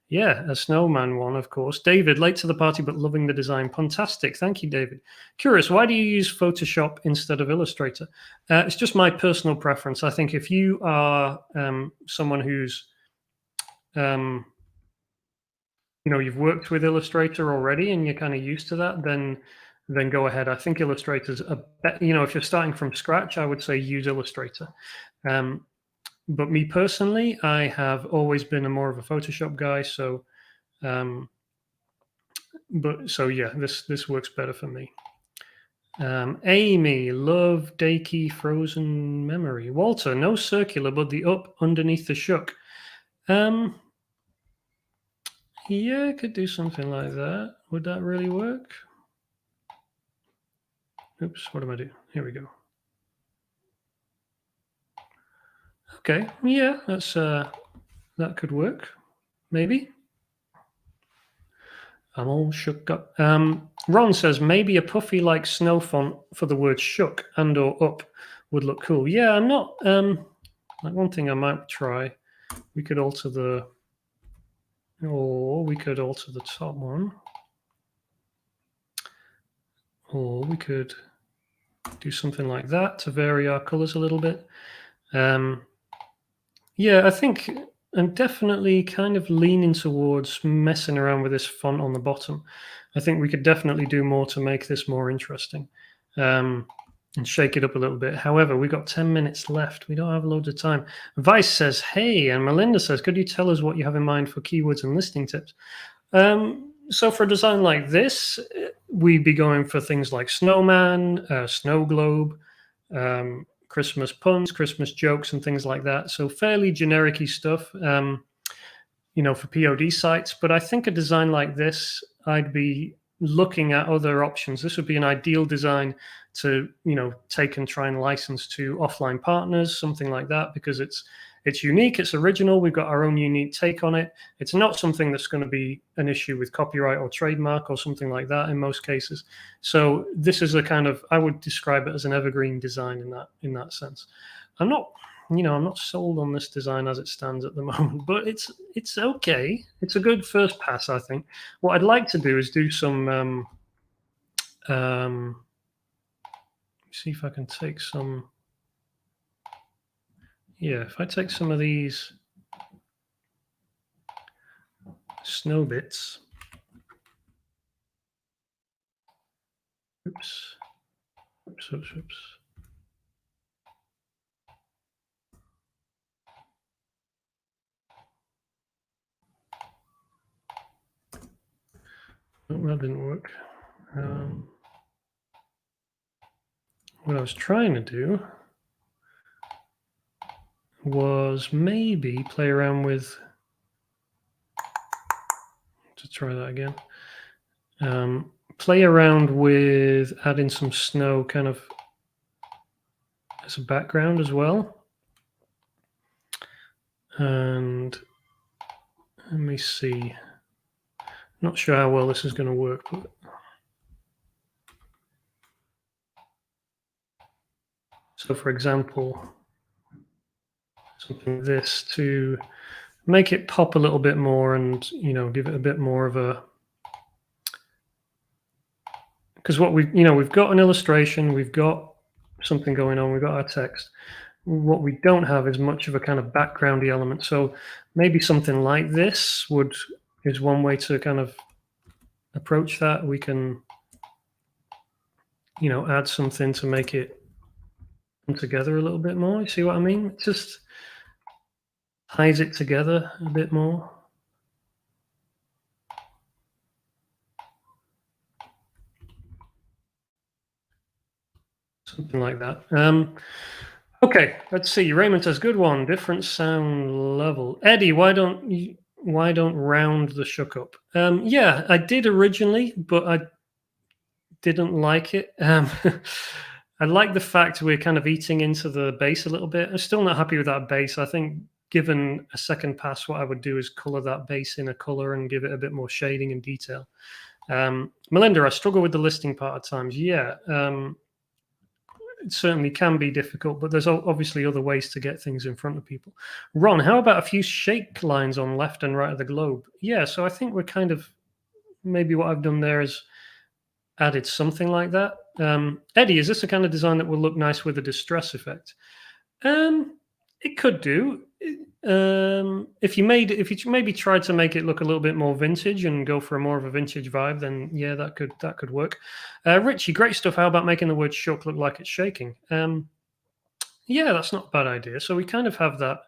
A: Yeah, a snowman one, of course. David, late to the party, but loving the design. Fantastic. Thank you, David. Curious, why do you use Photoshop instead of Illustrator? It's just my personal preference. I think if you are someone who's, you've worked with Illustrator already and you're kind of used to that, then go ahead. I think Illustrator's if you're starting from scratch, I would say use Illustrator. But me personally, I have always been more of a Photoshop guy. So, yeah, this works better for me. Amy, love Dakey Frozen Memory. Walter, no circular, but the up underneath the shook. Yeah, I could do something like that. Would that really work? Oops, what am I doing? Here we go. Okay, yeah, that's that could work, maybe. I'm all shook up. Ron says maybe a puffy like snow font for the word shook and or up would look cool. Yeah, I'm not. Like one thing I might try. We could alter the, or we could alter the top one, or we could do something like that to vary our colors a little bit. Yeah, I think I'm definitely kind of leaning towards messing around with this font on the bottom. I think we could definitely do more to make this more interesting and shake it up a little bit. However, we've got 10 minutes left. We don't have loads of time. Vice says, hey, and Melinda says, could you tell us what you have in mind for keywords and listing tips? So for a design like this, we'd be going for things like snowman, snow globe, Christmas puns, Christmas jokes, and things like that. So fairly generic-y stuff, for POD sites. But I think a design like this, I'd be looking at other options. This would be an ideal design to, take and try and license to offline partners, something like that, because it's unique, it's original, we've got our own unique take on it. It's not something that's going to be an issue with copyright or trademark or something like that in most cases. So this is a kind of, I would describe it as an evergreen design in that sense. I'm not sold on this design as it stands at the moment, but it's okay. It's a good first pass, I think. What I'd like to do is do some see if I can take some. Yeah, if I take some of these snow bits. Oops. Oh, that didn't work. What I was trying to do was maybe play around with, to try that again, play around with adding some snow kind of as a background as well. And let me see. Not sure how well this is going to work, but so for example, something like this to make it pop a little bit more and, give it a bit more of a, because what we've got an illustration, we've got something going on, we've got our text. What we don't have is much of a kind of backgroundy element. So maybe something like this is one way to kind of approach that. We can, add something to make it come together a little bit more. You see what I mean? It just ties it together a bit more. Something like that. Okay, let's see. Raymond says, "Good one. Different sound level." Eddie, why don't round the shook up? Yeah, I did originally, but I didn't like it. I like the fact we're kind of eating into the base a little bit. I'm still not happy with that base. I think given a second pass, what I would do is color that base in a color and give it a bit more shading and detail. Melinda, I struggle with the listing part at times. Yeah, it certainly can be difficult, but there's obviously other ways to get things in front of people. Ron, how about a few shake lines on left and right of the globe? Yeah, so I think we're kind of, maybe what I've done there is added something like that. Eddie, is this a kind of design that will look nice with a distress effect? It could do. If you maybe tried to make it look a little bit more vintage and go for a more of a vintage vibe, then yeah, that could work. Richie, great stuff. How about making the word shook look like it's shaking? Yeah, that's not a bad idea. So we kind of have that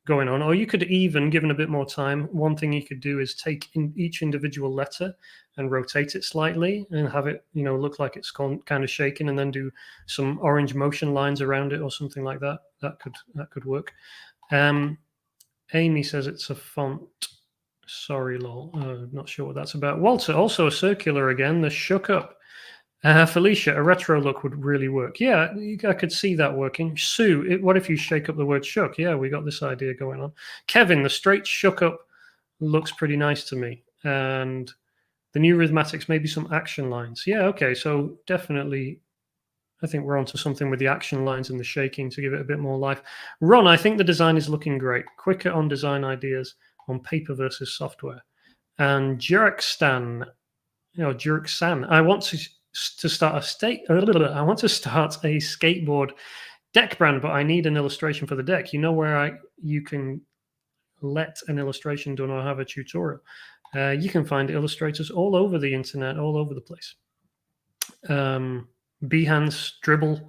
A: going on. Or you could even, given a bit more time, one thing you could do is take in each individual letter and rotate it slightly and have it, look like it's kind of shaking, and then do some orange motion lines around it or something like that. That could work. Amy says it's a font. Sorry, lol. Not sure what that's about. Walter, also a circular again. The shook up. Felicia, a retro look would really work. Yeah, I could see that working. Sue, what if you shake up the word shook? Yeah, we got this idea going on. Kevin, the straight shook up looks pretty nice to me. And the new rhythmatics, maybe some action lines. Yeah, okay, so definitely I think we're onto something with the action lines and the shaking to give it a bit more life. Ron, I think the design is looking great. Quicker on design ideas on paper versus software. And Jerksan, I want to start I want to start a skateboard deck brand, but I need an illustration for the deck. You know where you can let an illustration done or have a tutorial. You can find illustrators all over the internet, all over the place. Behance, Dribble,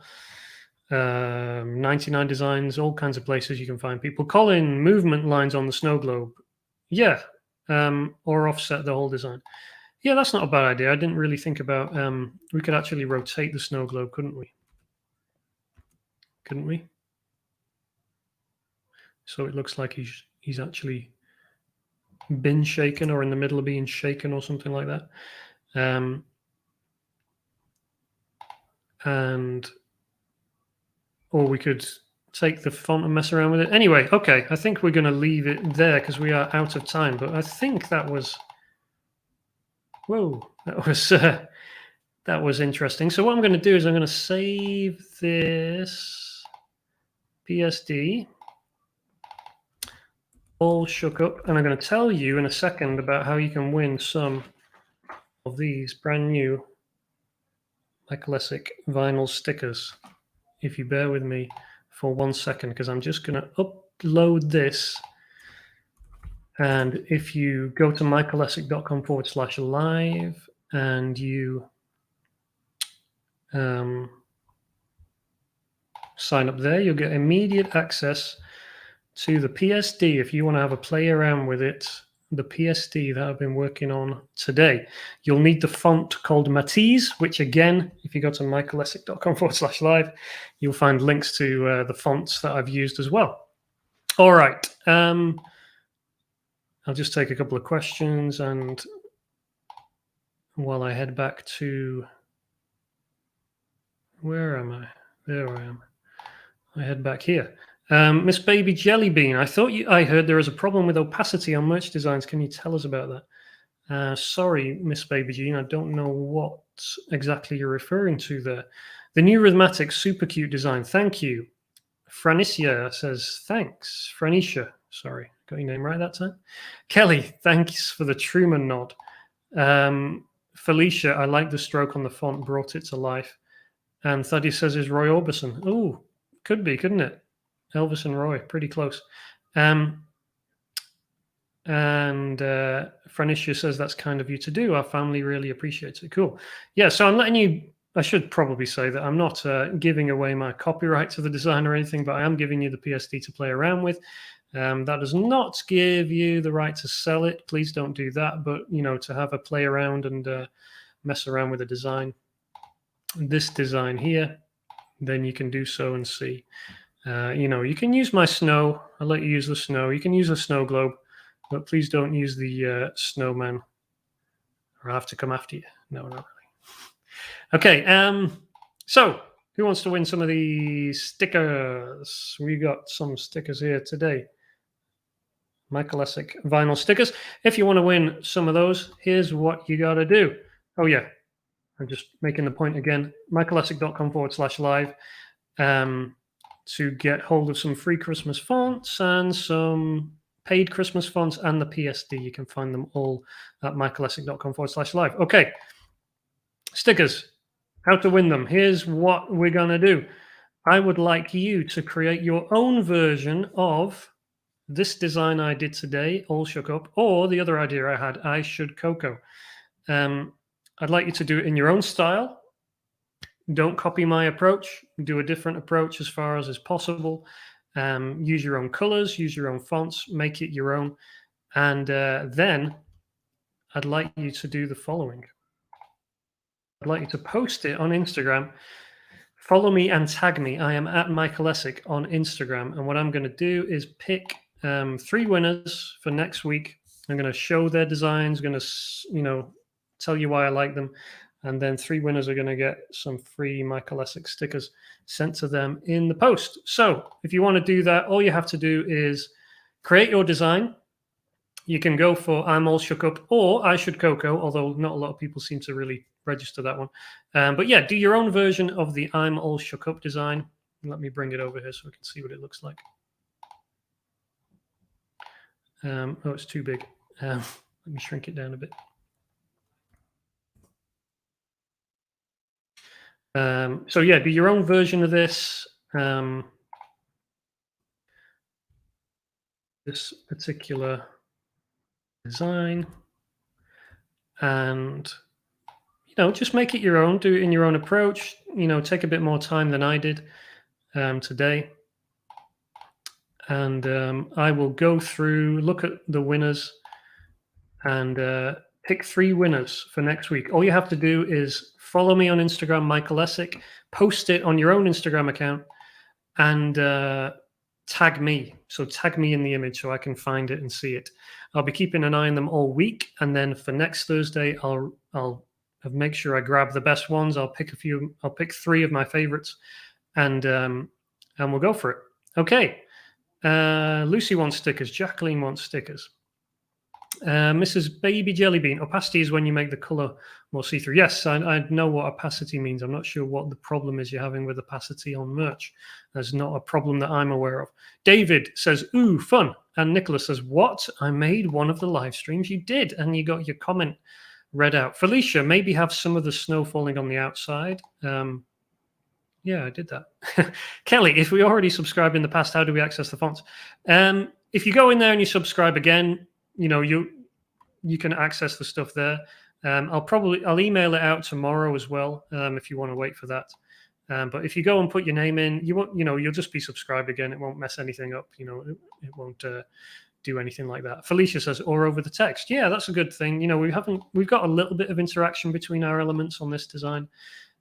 A: 99 Designs, all kinds of places you can find people. Colin, movement lines on the snow globe. Yeah, or offset the whole design. Yeah, that's not a bad idea. I didn't really think about, we could actually rotate the snow globe, couldn't we? couldn't we? So it looks like he's actually been shaken or in the middle of being shaken or something like that. Or we could take the font and mess around with it. Anyway, okay, I think we're going to leave it there because we are out of time. But I think that was, whoa, that was interesting. So what I'm going to do is I'm going to save this PSD all shook up, and I'm going to tell you in a second about how you can win some of these brand new Michael Essek vinyl stickers. If you bear with me for 1 second, because I'm just going to upload this. And if you go to michaelessek.com/live and you sign up there, you'll get immediate access to the PSD if you want to have a play around with it. The PSD that I've been working on today. You'll need the font called Matisse, which again, if you go to michaelessek.com/live, you'll find links to the fonts that I've used as well. All right. I'll just take a couple of questions, and while I head back to, where am I? There I am. I head back here. Miss Baby Jellybean, I heard there is a problem with opacity on merch designs. Can you tell us about that? Sorry, Miss Baby Jean, I don't know what exactly you're referring to there. The new Rhythmatic, super cute design. Thank you. Franicia says, thanks. Franisha, sorry, got your name right that time. Kelly, thanks for the Truman nod. Felicia, I like the stroke on the font, brought it to life. And Thaddeus says, is Roy Orbison? Oh, could be, couldn't it? Elvis and Roy, pretty close. And Franicia says, that's kind of you to do. Our family really appreciates it. Cool. Yeah, so I'm letting you, I should probably say that I'm not giving away my copyright to the design or anything, but I am giving you the PSD to play around with. That does not give you the right to sell it. Please don't do that. But, you know, to have a play around and mess around with the design, this design here, then you can do so and see. You know, you can use my snow. I'll let you use the snow. You can use a snow globe, but please don't use the snowman, or I have to come after you. No, not really. Okay, so who wants to win some of these stickers? We got some stickers here today. Michael Essek vinyl stickers. If you want to win some of those, here's what you got to do. Oh, yeah, I'm just making the point again. michaelessek.com/live. To get hold of some free Christmas fonts and some paid Christmas fonts and the PSD. You can find them all at michaelessek.com/live. Okay, stickers, how to win them. Here's what we're going to do. I would like you to create your own version of this design I did today, all shook up, or the other idea I had, I should Cocoa. I'd like you to do it in your own style. Don't copy my approach. Do a different approach as far as is possible. Use your own colors, use your own fonts, make it your own. And then I'd like you to do the following. I'd like you to post it on Instagram. Follow me and tag me. I am at Michael Essek on Instagram. And what I'm going to do is pick 3 winners for next week. I'm going to show their designs, going to, you know, tell you why I like them. And then 3 winners are going to get some free Michael Essek stickers sent to them in the post. So if you want to do that, all you have to do is create your design. You can go for I'm All Shook Up or I Should Cocoa, although not a lot of people seem to really register that one. But yeah, do your own version of the I'm All Shook Up design. Let me bring it over here so we can see what it looks like. Oh, it's too big. Let me shrink it down a bit. So yeah, do your own version of this. This particular design, and you know, just make it your own. Do it in your own approach. You know, take a bit more time than I did today, and I will go through, look at the winners, and pick 3 winners for next week. All you have to do is follow me on Instagram, Michael Essek, post it on your own Instagram account, and tag me. So tag me in the image so I can find it and see it. I'll be keeping an eye on them all week, and then for next Thursday, I'll make sure I grab the best ones. I'll pick a few. I'll pick 3 of my favorites, and we'll go for it. Okay. Lucy wants stickers. Jacqueline wants stickers. Mrs. Baby Jellybean, opacity is when you make the color more see-through. Yes, I know what opacity means. I'm not sure what the problem is you're having with opacity on merch. There's not a problem that I'm aware of. David says, ooh, fun. And Nicholas says, what? I made one of the live streams. You did, and you got your comment read out. Felicia, maybe have some of the snow falling on the outside. Yeah, I did that. Kelly, if we already subscribed in the past, how do we access the fonts? If you go in there and you subscribe again, you can access the stuff there. I'll email it out tomorrow as well, if you want to wait for that. But if you go and put your name in, you'll just be subscribed again. It won't mess anything up. It won't do anything like that. Felicia says, or over the text. Yeah, that's a good thing. We've got a little bit of interaction between our elements on this design,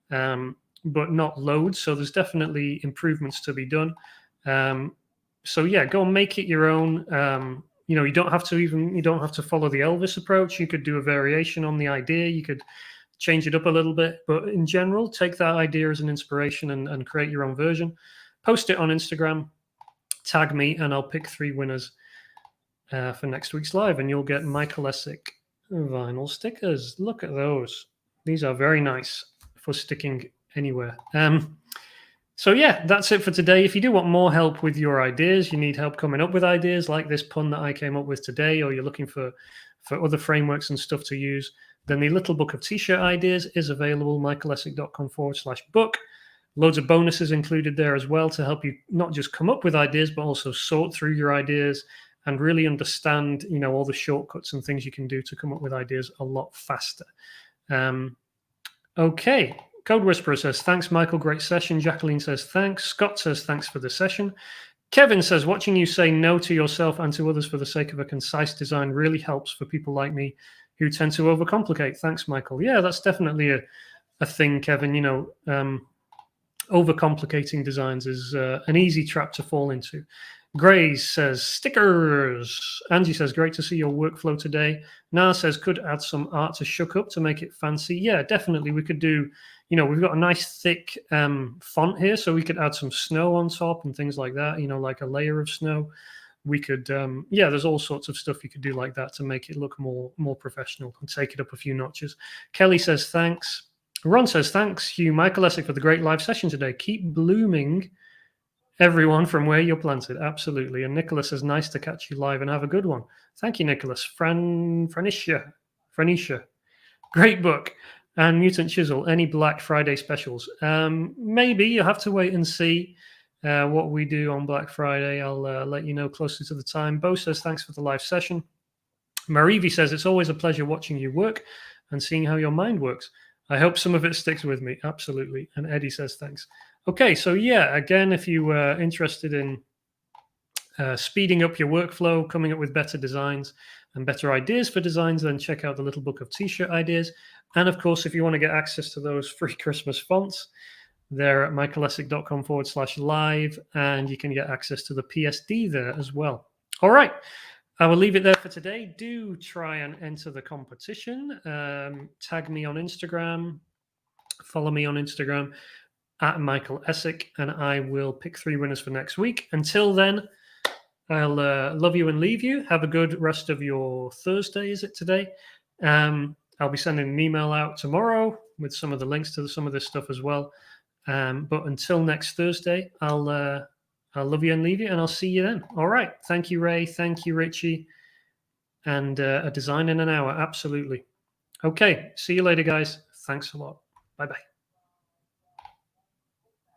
A: but not loads. So there's definitely improvements to be done. So yeah, go and make it your own. You don't have to follow the Elvis approach. You could do a variation on the idea. You could change it up a little bit, but in general, take that idea as an inspiration and create your own version. Post it on Instagram, tag me, and I'll pick 3 winners for next week's live, and you'll get Michael Essek vinyl stickers. Look at those. These are very nice for sticking anywhere. So yeah, that's it for today. If you do want more help with your ideas, you need help coming up with ideas like this pun that I came up with today, or you're looking for other frameworks and stuff to use, then the little book of t-shirt ideas is available, michaelessek.com/book. Loads of bonuses included there as well to help you not just come up with ideas, but also sort through your ideas and really understand, all the shortcuts and things you can do to come up with ideas a lot faster. Okay. Code Whisperer says, thanks, Michael. Great session. Jacqueline says, thanks. Scott says, thanks for the session. Kevin says, watching you say no to yourself and to others for the sake of a concise design really helps for people like me who tend to overcomplicate. Thanks, Michael. Yeah, that's definitely a thing, Kevin. Overcomplicating designs is an easy trap to fall into. Grace says, stickers. Angie says, great to see your workflow today. Na says, could add some art to shook up to make it fancy. Yeah, definitely. We could do, we've got a nice thick font here, so we could add some snow on top and things like that, like a layer of snow. We could, there's all sorts of stuff you could do like that to make it look more professional and take it up a few notches. Kelly says, thanks. Ron says, thanks, Hugh. Michael Essek, for the great live session today. Keep blooming everyone from where you're planted. Absolutely. And Nicholas says, nice to catch you live and have a good one. Thank you, Nicholas. Franisha. Great book. And Mutant Chisel, any Black Friday specials? Maybe. You'll have to wait and see what we do on Black Friday. I'll let you know closer to the time. Bo says, thanks for the live session. Marivi says, it's always a pleasure watching you work and seeing how your mind works. I hope some of it sticks with me. Absolutely. And Eddie says, thanks. Okay, so yeah, again, if you were interested in speeding up your workflow, coming up with better designs and better ideas for designs, then check out the little book of t-shirt ideas. And of course, if you want to get access to those free Christmas fonts, they're at michaelessek.com/live, and you can get access to the PSD there as well. All right, I will leave it there for today. Do try and enter the competition. Tag me on Instagram, follow me on Instagram at Michael Essek, and I will pick 3 winners for next week. Until then, I'll love you and leave you. Have a good rest of your Thursday, is it today? I'll be sending an email out tomorrow with some of the links to some of this stuff as well. But until next Thursday, I'll love you and leave you, and I'll see you then. All right. Thank you, Ray. Thank you, Richie. And a design in an hour. Absolutely. Okay. See you later, guys. Thanks a lot. Bye-bye.